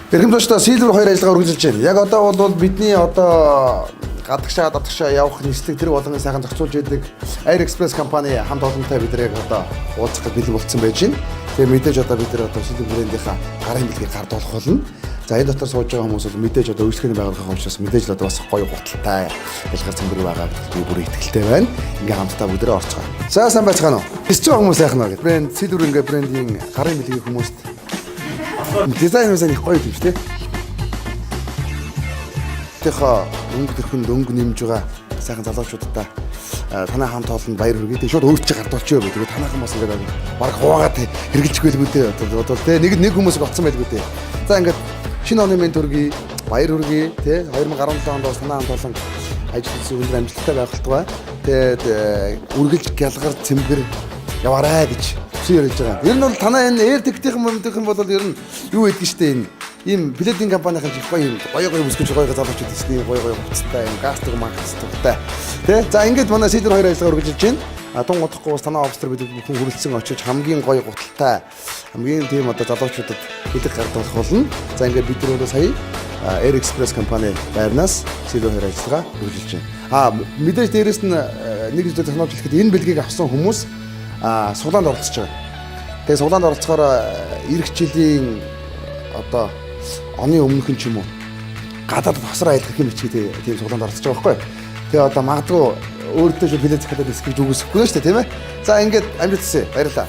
Эрхэмлэгчдээ Silver 2 ажиллагаа үргэлжилж байна. Яг одоо бол бидний одоо гадагшаа явах нийслэг тэр болгоны сайхан зохицуулж яадаг Air Express компани хамт олонтой бид яг одоо уулзах гэж бэлэн болцсон байж байна. Тэгээ мэдээж одоо бид нар одоо Silver брэндийнхаа гарын бэлгийг гардуулах болно. За энэ дотор сууж байгаа хүмүүс бол мэдээж одоо үйлчлэгийн байгууллагын учраас мэдээж л одоо бас гоё гуталтай ялгар цэмбэр байгаа гэдэгт бүр ихтэй байна. Ингээ хамтдаа бүдрээ орцгоо. За сайн байцгаана уу? Тэсч байгаа хүмүүс сайхан уу? Брэнд Silver ингээ брендийн гарын бэлгийг хүмүүст дизайн үсэн их гоё юм шүү дээ. Тэхэ өнгө төрхөнд өнгө нэмж байгаа сайхан залуучуудаа танай хамт олон баяр хүргэе. Тэг шууд өөрчлөж гардуулчих юу гэдэг. Танайхан бас ингээд баг хуваагаад хэрглэж гэлгүй дээ. Одоо тэ нэг хүмүүс гоцсон байлгүй дээ. За ингээд шинэ оны минь төргий баяр хүргэе тэ 2017 онд бас танай хамт олон ажилласан өндөр амжилттай байгальтгаа тэгээд үргэлж гялгар цэмбэр яваарай гэж ярьж байгаа. Ер нь бол танай энэ Air Tech-ийн мөнгөийнхэн бол ер нь юу гэдэг штэ энэ ийм билетийн компанийн жих гоё өсгөж гоё залуучууд тийм гоё хуцтай юм гастг маркеттай тий. За ингээд манай Silver 2 ажиллагаа үргэлжилж байна. Тун годохгүй бас танай офстер бид бүхэн хүрэлцэн очиж хамгийн гоё гуталтай хамгийн тийм одоо залуучуудад бэлэг гардуулах болно. За ингээд бид өөрөө сая Air Express компани байрнаас Silver 2 ажиллагаа үргэлжилж байна. Мэдээж дээрэс нь нэг зүйл технологи хэлэхэд энэ бэлгийг авсан хүмүүс суглаанд оролцож байгаа. Тэгээ суглаанд оролцохоор эх жилийн одоо оны өмнөх нь ч юм уу гадаад тосроо айлгах юм чиг тийм суглаанд оролцож байгаа байхгүй. Тэгээ одоо магадгүй өөртөө билет захиалаад эсгэж үгүйсэхгүй шүү дээ тийм ээ. За ингээд амжилт хүсье. Баярлалаа.